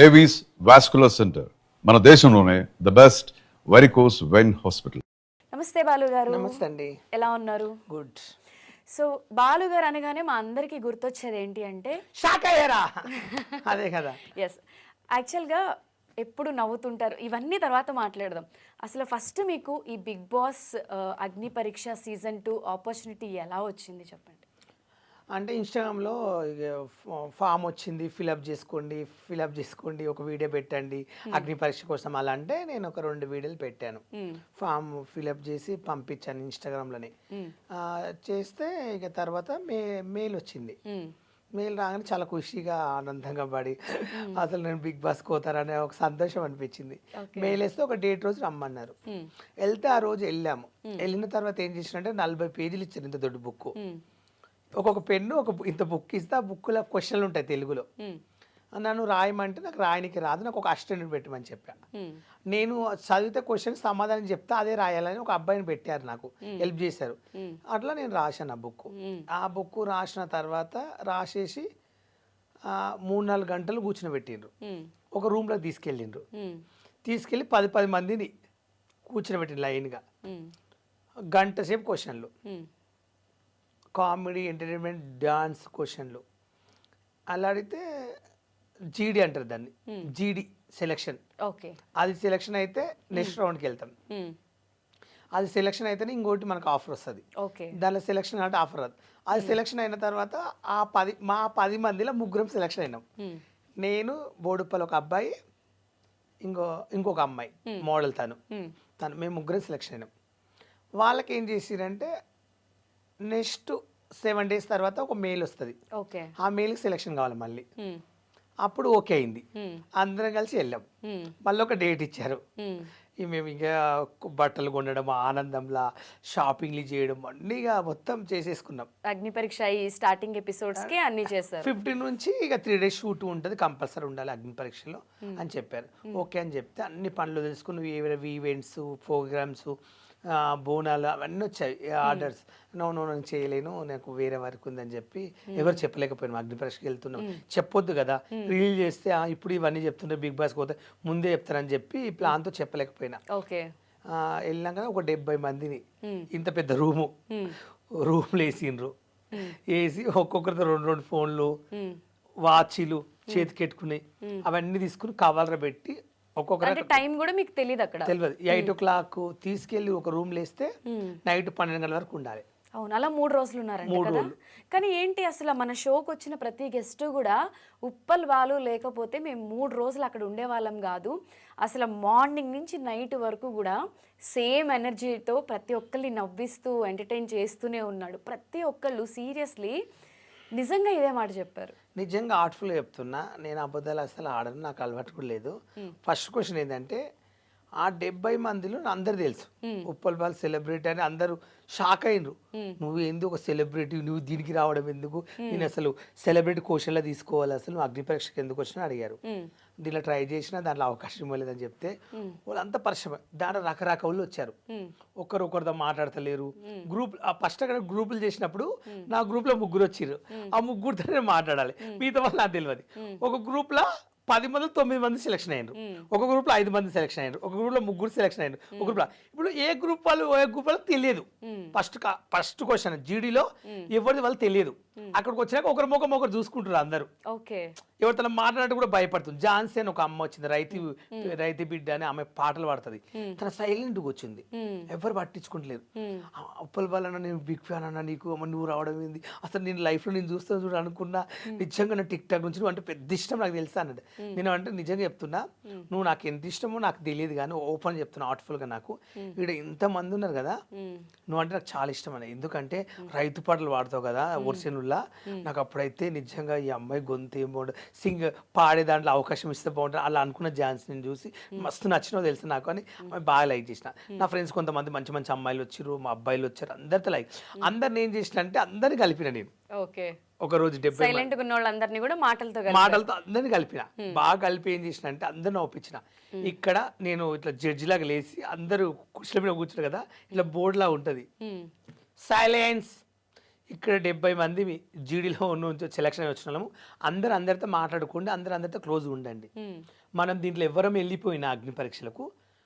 Avis vascular centre మన దేశంలోనే the best varicose vein hospital. నమస్తే బాలు గారు. నమస్తే అండి. ఎలా ఉన్నారు? గుడ్. సో బాలు గారు అనగానే మా అందరికీ గుర్తొచ్చేది ఏంటి అంటే షాక్ అయ్యారా? అదే కదా. ఎస్, యాక్చువల్గా ఎప్పుడు నవ్వుతుంటారు, ఇవన్నీ తర్వాత మాట్లాడదాం. అసలు ఫస్ట్ మీకు ఈ బిగ్ బాస్ అగ్ని పరీక్ష సీజన్ 2 ఆపర్చునిటీ ఎలా వచ్చింది చెప్పండి. అంటే ఇన్స్టాగ్రామ్లో ఫామ్ వచ్చింది, ఫిలప్ చేసుకోండి, ఒక వీడియో పెట్టండి అగ్ని పరీక్ష కోసం. అలా అంటే నేను ఒక 2 వీడియోలు పెట్టాను. ఫామ్ ఫిలప్ చేసి పంపించాను ఇన్స్టాగ్రామ్లోనే. చేస్తే ఇక తర్వాత మెయిల్ వచ్చింది. మెయిల్ రాగానే చాలా ఖుషిగా ఆనందంగా పడి అసలు నేను బిగ్ బాస్ కోతారనే ఒక సంతోషం అనిపించింది. మెయిల్ వేస్తే ఒక డేట్ రోజు రమ్మన్నారు. వెళ్తే ఆ రోజు వెళ్ళాము. వెళ్ళిన తర్వాత ఏం చేసినంటే 40 పేజీలు ఇచ్చారు, ఇంత దొడ్డు బుక్. ఒక్కొక్క పెన్ను ఇంత బుక్ ఇస్తే ఆ బుక్లో క్వశ్చన్లు ఉంటాయి తెలుగులో. నన్ను రాయమంటే నాకు రాయనికి రాదు, నాకు ఒక అసిస్టెంట్ పెట్టమని చెప్పా. నేను చదివితే క్వశ్చన్ సమాధానం చెప్తే అదే రాయాలని ఒక అబ్బాయిని పెట్టారు, నాకు హెల్ప్ చేశారు. అట్లా నేను రాశాను ఆ బుక్. ఆ బుక్ రాసిన తర్వాత రాసేసి 3-4 గంటలు కూర్చుని పెట్టిండ్రు. ఒక రూమ్లోకి తీసుకెళ్ళి 10 మందిని కూర్చుని పెట్టిండ్రు లైన్గా. గంట సేపు క్వశ్చన్లు, కామెడీ, ఎంటర్టైన్మెంట్, డాన్స్ క్వశ్చన్లు. అలా అడిగితే జీడీ అంటారు దాన్ని, జీడీ సెలెక్షన్. ఓకే, అది సెలెక్షన్ అయితే నెక్స్ట్ రౌండ్కి వెళ్తాం. అది సెలెక్షన్ అయితేనే ఇంకోటి మనకు ఆఫర్ వస్తుంది. దానిలో సెలెక్షన్ అంటే ఆఫర్ రాదు. అది సెలెక్షన్ అయిన తర్వాత మా 10 మందిలో 3 సెలెక్షన్ అయినాం. నేను, బోడుప్పల్ ఒక అబ్బాయి, ఇంకొక అమ్మాయి మోడల్, తను మేము 3 సెలెక్షన్ అయినాం. వాళ్ళకి ఏం చేసిరంటే నెక్స్ట్ 7 days తర్వాత ఒక మెయిల్ వస్తుంది. ఆ మెయిల్కి సెలెక్షన్ కావాలి మళ్ళీ. అప్పుడు ఓకే అయింది, అందరం కలిసి వెళ్ళాం. మళ్ళీ ఒక డేట్ ఇచ్చారు. మేము ఇంకా బట్టలు కొనడం, ఆనందంలా షాపింగ్లు చేయడం అన్నీ మొత్తం చేసేసుకున్నాం. అగ్ని పరీక్ష ఈ స్టార్టింగ్ ఎపిసోడ్స్ కి అన్ని చేశారు. 15 నుంచి ఇక 3 days షూట్ ఉంటుంది, కంపల్సరీ ఉండాలి అగ్ని పరీక్షలో అని చెప్పారు. ఓకే అని చెప్తే అన్ని పనులు తెలుసుకుని ఈవెంట్స్, ప్రోగ్రామ్స్, బోనాలు అవన్నీ వచ్చాయి ఆర్డర్స్. నేను చేయలేను, నాకు వేరే వర్క్ ఉందని చెప్పి ఎవరు చెప్పలేకపోయినాం. అగ్ని పరీక్షకి వెళ్తున్నాం, చెప్పొద్దు కదా, రీల్ చేస్తే ఇప్పుడు ఇవన్నీ చెప్తుంటే బిగ్ బాస్ పోతే ముందే చెప్తారని చెప్పి ప్లాన్తో చెప్పలేకపోయినా. వెళ్ళినాక ఒక 70 మందిని ఇంత పెద్ద రూమ్లు వేసిండ్రు. వేసి ఒక్కొక్కరితో 2 ఫోన్లు, వాచీలు చేతికెట్టుకుని అవన్నీ తీసుకుని కవర్లో పెట్టి ఒక్కొక్కరు టైం కూడా మీకు తెలియదు, అక్కడ తెలియదు. 8 o'clock తీసుకెళ్లి ఒక రూమ్ వేస్తే నైట్ 12 గంటల వరకు ఉండాలి. అవును, అలా 3 రోజులు ఉన్నారంట కదా. కానీ ఏంటి అసలు మన షోకి వచ్చిన ప్రతి గెస్ట్ కూడా ఉప్పల్ బాలు లేకపోతే మేము 3 రోజులు అక్కడ ఉండేవాళ్ళం కాదు. అసలు మార్నింగ్ నుంచి నైట్ వరకు కూడా సేమ్ ఎనర్జీతో ప్రతి ఒక్కరిని నవ్విస్తూ ఎంటర్టైన్ చేస్తూనే ఉన్నాడు. ప్రతి ఒక్కళ్ళు సీరియస్లీ నిజంగా ఇదే మాట చెప్పారు. నిజంగా ఆర్ట్ఫుల్గా చెప్తున్నా, నేను అబద్ధాలు అసలు ఆడను, నాకు అలవాటు కూడా లేదు. ఫస్ట్ క్వశ్చన్ ఏంటంటే ఆ 70 మందిలో అందరు తెలుసు ఉప్పల్ బాల్ సెలబ్రిటీ అని. అందరూ షాక్ అయినరు, నువ్వు ఎందుకు ఒక సెలబ్రిటీ, నువ్వు దీనికి రావడం ఎందుకు, నేను అసలు సెలబ్రిటీ క్వశ్చన్లో తీసుకోవాలి, అసలు నువ్వు అగ్ని పరీక్షకి ఎందుకు వచ్చినా అడిగారు. దీంట్లో ట్రై చేసినా దాంట్లో అవకాశం ఇవ్వలేదని చెప్తే వాళ్ళంతా పరిశ్రమ. దాంట్లో రకరకాలు వచ్చారు, ఒకరితో మాట్లాడతలేరు. ఫస్ట్ అక్కడ గ్రూపులు చేసినప్పుడు నా గ్రూప్లో 3 వచ్చారు. ఆ 3 నేను మాట్లాడాలి, మిగతా వాళ్ళు నాకు తెలియదు. ఒక గ్రూప్లో 10 మంది 9 మంది సెలెక్షన్ అయ్యారు, ఒక గ్రూప్లో 5 మంది సెలెక్షన్ అయ్యారు, ఒక గ్రూప్లో 3 సెలెక్షన్ అయ్యారు, ఒక గ్రూప్లో. ఇప్పుడు ఏ గ్రూప్ వాళ్ళు తెలియదు. ఫస్ట్ క్వశ్చన్ జీడీలో ఎవరిది వాళ్ళు తెలియదు. అక్కడికి వచ్చినాక ఒకరి ముఖం ఒకరు చూసుకుంటారు అందరూ. ఎవరితో మాట్లాడినట్టు కూడా భయపడుతుంది. ఝాన్సీ అని ఒక అమ్మ వచ్చింది, రైతు బిడ్డ అని ఆమె పాటలు పాడుతుంది. తన సైలెంట్గా వచ్చింది, ఎవరు పట్టించుకుంటలేరు. ఉప్పల్ వల్ల నేను బిగ్ ఫ్యాన్ అన్నా, నీకు నువ్వు రావడం ఏంది, అసలు నేను లైఫ్లో నేను చూస్తాను చూడు అనుకున్నా, నిజంగా నా టిక్ టాక్ నుంచి నువ్వు అంటే పెద్ద ఇష్టం నాకు తెలుసా అన్నది. నేను అంటే నిజంగా చెప్తున్నా, నువ్వు నాకు ఎంత ఇష్టమో నాకు తెలియదు కానీ ఓపెన్ చెప్తున్నా ఆర్ట్ఫుల్గా. నాకు ఇక్కడ ఇంతమంది ఉన్నారు కదా, నువ్వు అంటే నాకు చాలా ఇష్టం అని. ఎందుకంటే రైతు పాటలు పాడతావు కదా ఒరిజినల్లా, నాకు అప్పుడైతే నిజంగా ఈ అమ్మాయి గొంతు ఏం బాగుంటుంది, పాడే దాంట్లో అవకాశం ఇస్తే బాగుంటుంది అలా అనుకున్న ఝాన్సీని చూసి మస్తు నచ్చినో తెలుసు నాకు అని బాగా లైక్ చేసిన. నా ఫ్రెండ్స్ కొంతమంది మంచి మంచి అమ్మాయిలు వచ్చారు, మా అబ్బాయిలు వచ్చారు, అందరితో లైక్. అందరిని ఏం చేసిన అంటే అందరిని కలిపిన నేను. ఒక రోజు 70 కూడా మాటలతో అందరిని కలిపిన. బాగా కలిపి ఏం చేసిన అంటే అందరిని ఒప్పించిన. ఇక్కడ నేను ఇట్లా జడ్జి లాగా లేచి అందరూ కుర్చీల మీద కూర్చున్నారు కదా, ఇట్లా బోర్డు లా ఉంటది, సైలెన్స్, ఇక్కడ 70 మంది జీడీలో నుంచి సెలక్షన్ వచ్చిన వాళ్ళము అందరితో మాట్లాడుకోండి, అందరితో క్లోజ్గా ఉండండి. మనం దీంట్లో ఎవరం వెళ్ళిపోయిన అగ్ని పరీక్షలకు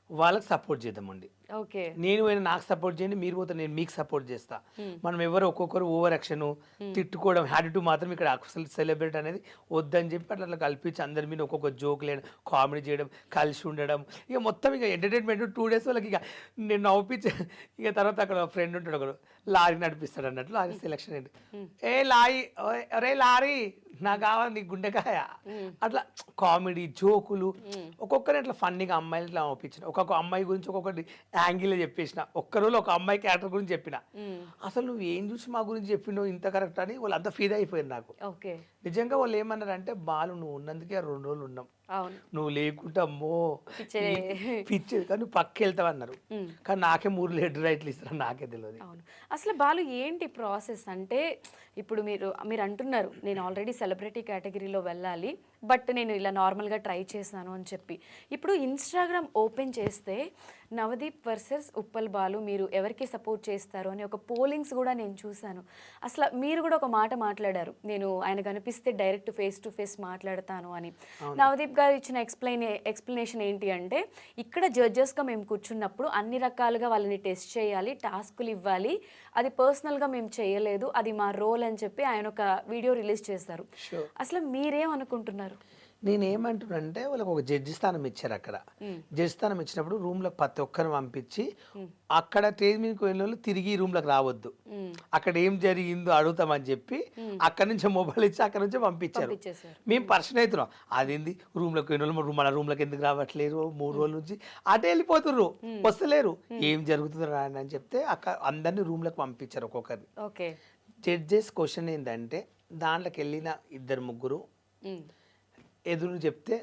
వాళ్ళకి సపోర్ట్ చేద్దామండి. ఓకే, నేను పోయినా నాకు సపోర్ట్ చేయండి, మీరు పోతే నేను మీకు సపోర్ట్ చేస్తా. మనం ఎవరు ఒక్కొక్కరు ఓవర్ యాక్షన్ తిట్టుకోవడం యాటిట్యూడ్ మాత్రం ఇక్కడ అసలు సెలబ్రేట్ అనేది వద్దని చెప్పి అట్లా కల్పించి అందరి మీద ఒక్కొక్క జోక్ లేయడం, కామెడీ చేయడం, కలిసి ఉండడం, ఇక మొత్తం ఇక ఎంటర్టైన్మెంట్ 2 days వాళ్ళకి ఇక నేను నవ్వుపించే. ఇక తర్వాత అక్కడ ఫ్రెండ్ ఉంటాడు ఒకడు, లారీ నడిపిస్తాడు అన్నట్లు. లారీ సెలక్షన్ ఏంటి, ఏ లారీ, అరే లారీ నాకు కావాలి నీ గుండెకాయ, అట్లా కామెడీ జోకులు ఒక్కొక్కరి అట్లా ఫన్నీగా అమ్మాయిలు ఇట్లా నవ్వుపించిన. ఒక్కొక్క అమ్మాయి గురించి ఒక్కొక్కటి యాంగిల్ చెప్పేసిన. ఒక్క రోజు ఒక అమ్మాయి క్యారెక్టర్ గురించి చెప్పిన. అసలు నువ్వు ఏం చూసి మా గురించి చెప్పినావు ఇంత కరెక్ట్ అని వాళ్ళు అంతా ఫీల్ అయిపోయారు నాకు. నిజంగా వాళ్ళు ఏమన్నారంటే, బాలు నువ్వు ఉన్నందుకే 2 రోజులు ఉన్నాం, నువ్వు లేకుంటే అమ్మో పిచ్చేది కానీ నువ్వు పక్క వెళ్తావు అన్నారు. కానీ నాకే 3 లెడ్ రైట్లు ఇస్తారు, నాకే తెలియదు. అవును, అసలు బాలు ఏంటి ప్రాసెస్ అంటే, ఇప్పుడు మీరు అంటున్నారు నేను ఆల్రెడీ సెలబ్రిటీ కేటగిరీలో వెళ్ళాలి, బట్ నేను ఇలా నార్మల్గా ట్రై చేశాను అని చెప్పి. ఇప్పుడు ఇన్స్టాగ్రామ్ ఓపెన్ చేస్తే నవదీప్ వర్సెస్ ఉప్పల్ బాలు మీరు ఎవరికి సపోర్ట్ చేస్తారు అని ఒక పోలింగ్స్ కూడా నేను చూశాను. అసలు మీరు కూడా ఒక మాట మాట్లాడారు, నేను ఆయన కనిపిస్తే డైరెక్ట్ ఫేస్ టు ఫేస్ మాట్లాడతాను అని. నవదీప్ గారు ఇచ్చిన ఎక్స్ప్లెనేషన్ ఏంటి అంటే, ఇక్కడ జడ్జెస్గా మేము కూర్చున్నప్పుడు అన్ని రకాలుగా వాళ్ళని టెస్ట్ చేయాలి, టాస్కులు ఇవ్వాలి, అది పర్సనల్గా మేము చేయలేదు, అది మా రోల్ అని చెప్పి ఆయన ఒక వీడియో రిలీజ్ చేశారు. అసలు మీరేమనుకుంటున్నారు? నేనేమంటున్నానంటే, వాళ్ళకి ఒక జడ్జి స్థానం ఇచ్చారు. అక్కడ జడ్జి స్థానం ఇచ్చినప్పుడు రూమ్లో ప్రతి ఒక్కరిని పంపించి అక్కడ స్టేజ్ మీదకి వెళ్ళిన వాళ్ళు తిరిగి రూమ్లోకి రావద్దు, అక్కడ ఏం జరిగిందో అడుగుతామని చెప్పి అక్కడ నుంచి మొబైల్ ఇచ్చి అక్కడ నుంచి పంపించారు. మేము పర్సన్ అవుతున్నాం, అదేంది రూమ్లోకి వెళ్ళిన వాళ్ళు మన రూమ్లోకి ఎందుకు రావట్లేరు, 3 రోజుల నుంచి అటే వెళ్ళిపోతుర్రు, వస్తలేరు, ఏం జరుగుతుందో అని చెప్తే అక్కడ అందరినీ రూమ్లోకి పంపించారు ఒక్కొక్కరిని. జడ్జెస్ క్వశ్చన్ ఏంటంటే, దాంట్లోకి వెళ్ళిన 2-3 ఎదురు చెప్తే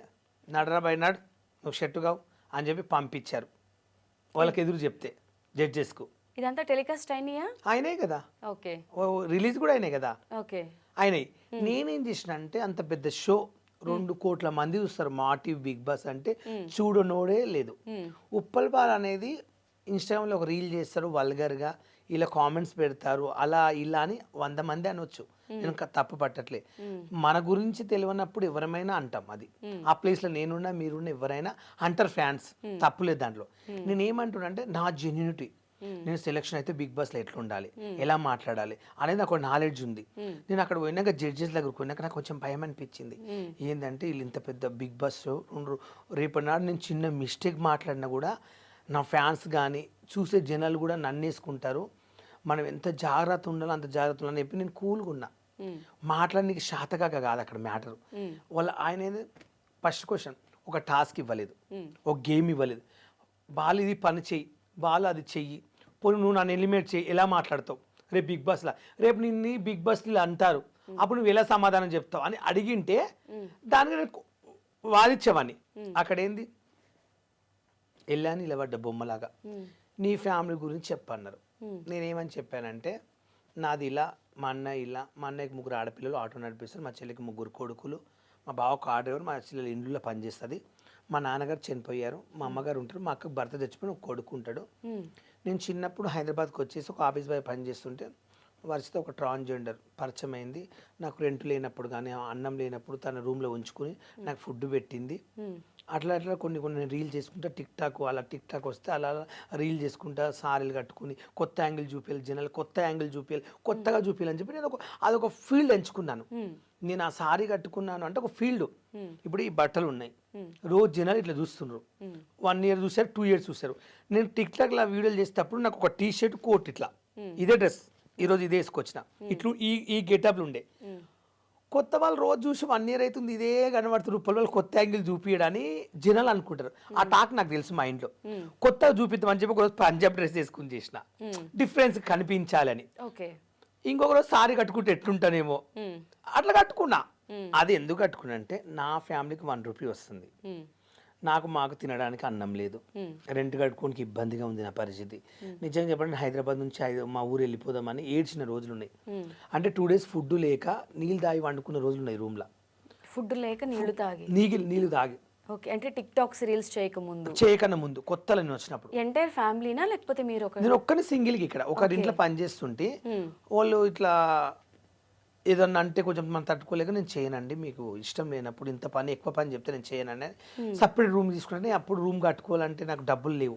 నడరా బై నడు నువ్వు షెట్టు కావు అని చెప్పి పంపించారు. వాళ్ళకి ఎదురు చెప్తే జడ్జెస్కు. ఇదంతా టెలికాస్ట్ అయినాయా? ఆయనే కదా, ఓకే, రిలీజ్ కూడా అయినాయి కదా, ఓకే అయినాయి. నేనేం చేసిన అంటే, అంత పెద్ద షో 2 కోట్ల మంది చూస్తారు మా టీవీ బిగ్ బాస్ అంటే, చూడనోడే లేదు. ఉప్పల్ బాల్ అనేది ఇన్స్టాగ్రామ్లో ఒక రీల్ చేస్తారు వల్గర్గా, ఇలా కామెంట్స్ పెడతారు, అలా ఇలా అని 100 మంది అనొచ్చు, నేను తప్పు పట్టట్లే. మన గురించి తెలియనప్పుడు ఎవరైనా అంటాం, అది ఆ ప్లేస్లో నేనున్నా మీరున్నా ఎవరైనా అంటారు ఫ్యాన్స్, తప్పులేదు దాంట్లో. నేనేమంటున్నా అంటే, నా జెన్యూనిటీ, నేను సెలెక్షన్ అయితే బిగ్ బాస్లో ఎట్లా ఉండాలి, ఎలా మాట్లాడాలి అనేది నాకు నాలెడ్జ్ ఉంది. నేను అక్కడ పోయినాక జడ్జెస్ దగ్గరకు పోయినాక నాకు కొంచెం భయం అనిపించింది. ఏంటంటే వీళ్ళు ఇంత పెద్ద బిగ్ బాస్ షో, రేపటి నాడు నేను చిన్న మిస్టేక్ మాట్లాడినా కూడా నా ఫ్యాన్స్ కానీ చూసే జనాలు కూడా నన్ను వేసుకుంటారు, మనం ఎంత జాగ్రత్త ఉండాలో అంత జాగ్రత్త ఉండాలని చెప్పి నేను కూల్గా ఉన్నా. మాట్లాడడానికి శాతకాక కాదు అక్కడ మ్యాటర్. ఆయన ఫస్ట్ క్వశ్చన్ ఒక టాస్క్ ఇవ్వలేదు, ఒక గేమ్ ఇవ్వలేదు, బాలు ఇది పని చెయ్యి, బాలు అది చెయ్యి, పోనీ నువ్వు నన్ను ఎలిమినేట్ చెయ్యి, ఎలా మాట్లాడతావు రేపు బిగ్ బాస్లో, రేపు నిన్ను బిగ్ బాస్లో అంటారు, అప్పుడు నువ్వు ఎలా సమాధానం చెప్తావు అని అడిగింటే దానికి వాదించేవాడిని. అక్కడ ఏంది, వెళ్ళా నిలబడ్డ బొమ్మలాగా, నీ ఫ్యామిలీ గురించి చెప్పన్నారు. నేనేమని చెప్పానంటే, నాది ఇలా, మా అన్నయ్య ఇలా, మా అన్నయ్యకి 3 ఆడపిల్లలు ఆటో నడిపిస్తారు, మా చెల్లికి 3 కొడుకులు, మా బావ కార్ డ్రైవర్, మా చెల్లెలు ఇండ్లలో పనిచేస్తుంది, మా నాన్నగారు చనిపోయారు, మా అమ్మగారు ఉంటారు, మా అక్కకు భర్త చచ్చిపోయిన ఒక కొడుకు ఉంటాడు. నేను చిన్నప్పుడు హైదరాబాద్కి వచ్చేసి ఒక ఆఫీస్ బాయ్ పనిచేస్తుంటే వరుసతో ఒక ట్రాన్స్జెండర్ పరిచయం అయింది. నాకు రెంట్ లేనప్పుడు కానీ అన్నం లేనప్పుడు తన రూమ్లో ఉంచుకుని నాకు ఫుడ్ పెట్టింది. అట్లా అట్లా కొన్ని రీల్ చేసుకుంటా, టిక్ టాక్ వస్తే అలా రీల్ చేసుకుంటా, సారీలు కట్టుకుని కొత్త యాంగిల్ చూపించాలి, జనాలు కొత్త యాంగిల్ చూపించాలి, కొత్తగా చూపించాలని చెప్పి నేను అదొక ఫీల్డ్ ఎంచుకున్నాను. నేను ఆ సారీ కట్టుకున్నాను అంటే ఒక ఫీల్డ్. ఇప్పుడు ఈ బట్టలు ఉన్నాయి, రోజు జనాలు ఇట్లా చూస్తున్నారు, 1 year చూసారు, 2 years చూసారు. నేను టిక్ టాక్లో వీడియోలు చేసేటప్పుడు నాకు ఒక టీ షర్ట్, కోట్, ఇట్లా ఇదే డ్రెస్, ఈరోజు ఇదే వేసుకొచ్చిన, ఇట్లు ఈ గెటప్లు ఉండే. కొత్త వాళ్ళు రోజు చూసి 1 year అవుతుంది ఇదే కనబడుతున్నారు, వాళ్ళు కొత్త యాంగిల్ చూపించడని జనాలు అనుకుంటారు. ఆ టాక్ నాకు తెలుసు మా ఇంట్లో. కొత్తగా చూపిద్దామని చెప్పి ఒకరోజు పంజాబ్ డ్రెస్ వేసుకుని చేసిన, డిఫరెన్స్ కనిపించాలని. ఇంకొక రోజు సారీ కట్టుకుంటే ఎట్లుంటానేమో అట్లా కట్టుకున్నా. అది ఎందుకు కట్టుకున్నా అంటే, నా ఫ్యామిలీకి 1 రూపీ వస్తుంది, మాకు తినడానికి అన్నం లేదు, రెంట్ కట్టుకోనికి ఇబ్బందిగా ఉంది నా పరిస్థితి. నిజంగా చెప్పండి, హైదరాబాద్ నుంచి మా ఊరు వెళ్ళిపోదామని ఏడ్చిన రోజులు ఉన్నాయి. అంటే 2 days ఫుడ్ లేక నీళ్ళు తాగి వండుకున్న రోజులు ఉన్నాయి రూమ్లో. ఫుడ్ లేక నీళ్లు తాగి నీళ్ళు తాగి ఓకే, అంటే టిక్ టాక్స్ రీల్స్ చేయకముందు చేయకన్నా ముందు కొత్తలో నేను వచ్చినప్పుడు ఎంటైర్ ఫ్యామిలీనా లేకపోతే మీరు ఒక నేను ఒక్కని సింగిల్కి ఇక్కడ ఒకరింట్లో పని చేస్తుంటే వాళ్ళు ఇట్లా ఏదన్నా అంటే కొంచెం మనం తట్టుకోలేక నేను చేయనండి, మీకు ఇష్టం లేనప్పుడు ఇంత పని ఎక్కువ పని చెప్తే నేను చేయనండి. సపరేట్ రూమ్ తీసుకుంటే అప్పుడు రూమ్ కట్టుకోవాలంటే నాకు డబ్బులు లేవు,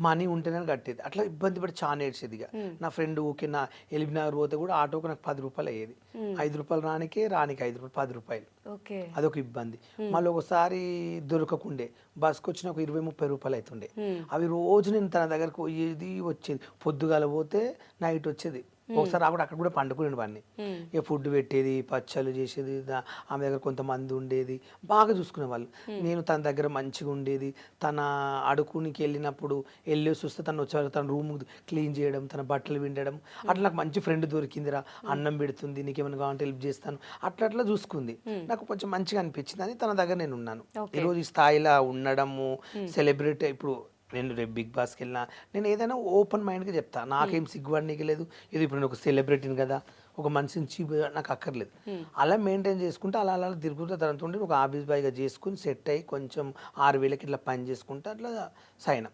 మనీ ఉంటేనే కట్టేది. అట్లా ఇబ్బంది పడి చాలా ఏడ్చేది. ఇక నా ఫ్రెండ్ ఊకే నా ఎలిబినగర్ పోతే కూడా ఆటోకి నాకు 10 రూపాయలు అయ్యేది. 5 రూపాయలు రానికి 5 రూపాయలు 10 రూపాయలు, ఓకే అదొక ఇబ్బంది. మళ్ళీ ఒకసారి దొరకకుండే బస్కి వచ్చిన ఒక 20-30 రూపాయలు అవుతుండే. అవి రోజు నేను తన దగ్గరకు పోయేది వచ్చేది. పొద్దుగాల పోతే నైట్ వచ్చేది. ఒకసారి రాకుండా అక్కడ కూడా పండుకునే వాడిని. ఇక ఫుడ్ పెట్టేది, పచ్చళ్ళు చేసేది, ఆమె దగ్గర కొంతమంది ఉండేది, బాగా చూసుకునే వాళ్ళు. నేను తన దగ్గర మంచిగా ఉండేది. తన అడుకునికి వెళ్ళినప్పుడు వెళ్ళేసి వస్తే తను వచ్చేవాళ్ళు, తన రూమ్ క్లీన్ చేయడం, తన బట్టలు విండడం. అట్లా నాకు మంచి ఫ్రెండ్ దొరికిందిరా, అన్నం పెడుతుంది, నీకేమైనా కావాలంటే హెల్ప్ చేస్తాను, అట్లా చూసుకుంది. నాకు కొంచెం మంచిగా అనిపించింది అని తన దగ్గర నేను ఉన్నాను. ఈరోజు ఈ స్థాయిలో ఉండడము, సెలబ్రిటీ. ఇప్పుడు నేను రేపు బిగ్ బాస్కి వెళ్ళినా నేను ఏదైనా ఓపెన్ మైండ్గా చెప్తా, నాకేం సిగ్గుపడనీకి లేదు. ఇది ఇప్పుడు నేను ఒక సెలబ్రిటీని కదా, ఒక మనిషిని చీప్ నాకు అక్కర్లేదు. అలా మెయింటైన్ చేసుకుంటే అలా తిరుగుతూ తనతో ఒక ఆఫీస్ బాయ్గా చేసుకుని సెట్ అయ్యి కొంచెం 6,000కి ఇట్లా పని చేసుకుంటే అట్లా సైనం.